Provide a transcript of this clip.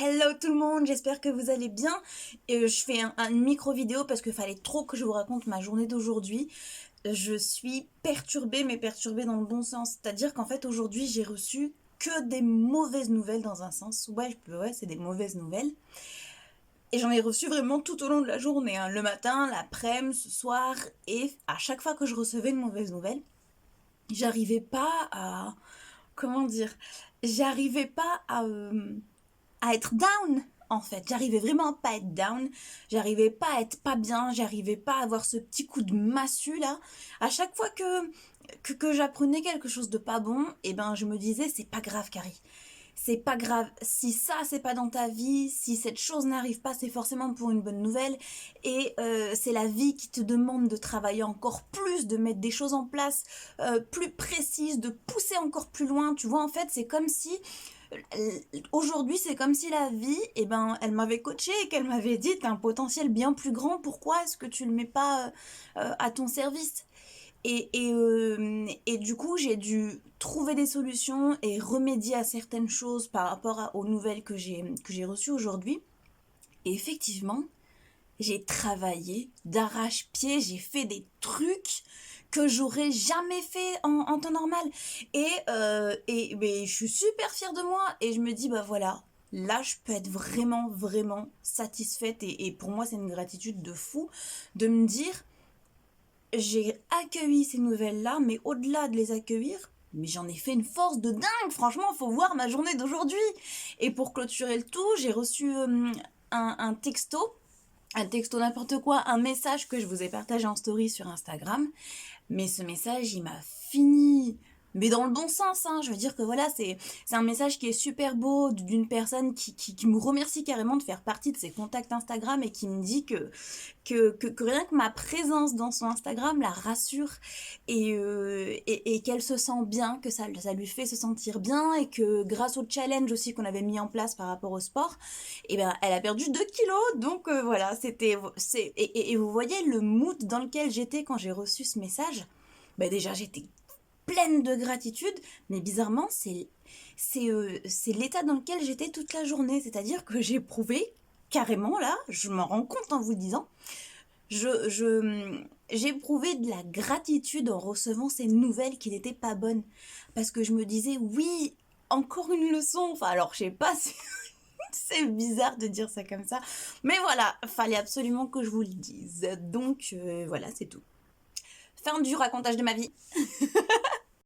Hello tout le monde, j'espère que vous allez bien. Je fais une micro-vidéo parce qu'il fallait trop que je vous raconte ma journée d'aujourd'hui. Je suis perturbée, mais perturbée dans le bon sens. C'est-à-dire qu'en fait, aujourd'hui, j'ai reçu que des mauvaises nouvelles dans un sens. Ouais, c'est des mauvaises nouvelles. Et j'en ai reçu vraiment tout au long de la journée, hein. Le matin, l'après-midi, ce soir. Et à chaque fois que je recevais une mauvaise nouvelle, j'arrivais pas à... Comment dire? J'arrivais pas à être down, en fait. J'arrivais vraiment pas à être down, j'arrivais pas à être pas bien, j'arrivais pas à avoir ce petit coup de massue là. À chaque fois que j'apprenais quelque chose de pas bon, et ben je me disais c'est pas grave Carrie. C'est pas grave, si ça c'est pas dans ta vie, si cette chose n'arrive pas, c'est forcément pour une bonne nouvelle. Et c'est la vie qui te demande de travailler encore plus, de mettre des choses en place plus précises, de pousser encore plus loin. Tu vois, en fait, c'est comme si aujourd'hui, c'est comme si la vie, eh ben, elle m'avait coaché et qu'elle m'avait dit, t'as un potentiel bien plus grand, pourquoi est-ce que tu le mets pas à ton service? Et du coup, j'ai dû trouver des solutions et remédier à certaines choses par rapport aux nouvelles que j'ai reçues aujourd'hui. Et effectivement, j'ai travaillé d'arrache-pied, j'ai fait des trucs que j'aurais jamais fait en temps normal. Mais je suis super fière de moi et je me dis, bah voilà, là je peux être vraiment, vraiment satisfaite. Et pour moi, c'est une gratitude de fou de me dire, j'ai accueilli ces nouvelles-là, mais au-delà de les accueillir, mais j'en ai fait une force de dingue. Franchement, faut voir ma journée d'aujourd'hui. Et pour clôturer le tout, j'ai reçu un texto, n'importe quoi, un message que je vous ai partagé en story sur Instagram. Mais ce message, il m'a fini. Mais dans le bon sens, hein. Je veux dire que voilà, c'est un message qui est super beau d'une personne qui me remercie carrément de faire partie de ses contacts Instagram et qui me dit que rien que ma présence dans son Instagram la rassure et qu'elle se sent bien, que ça lui fait se sentir bien et que grâce au challenge aussi qu'on avait mis en place par rapport au sport, et ben elle a perdu 2 kilos. Donc voilà, et vous voyez le mood dans lequel j'étais quand j'ai reçu ce message. Ben déjà j'étais pleine de gratitude, mais bizarrement c'est l'état dans lequel j'étais toute la journée, c'est-à-dire que j'ai prouvé carrément là, je m'en rends compte en vous le disant, j'ai éprouvé de la gratitude en recevant ces nouvelles qui n'étaient pas bonnes. Parce que je me disais, oui, encore une leçon. Enfin, alors, je sais pas, c'est bizarre de dire ça comme ça. Mais voilà, fallait absolument que je vous le dise. Donc, voilà, c'est tout. Fin du racontage de ma vie.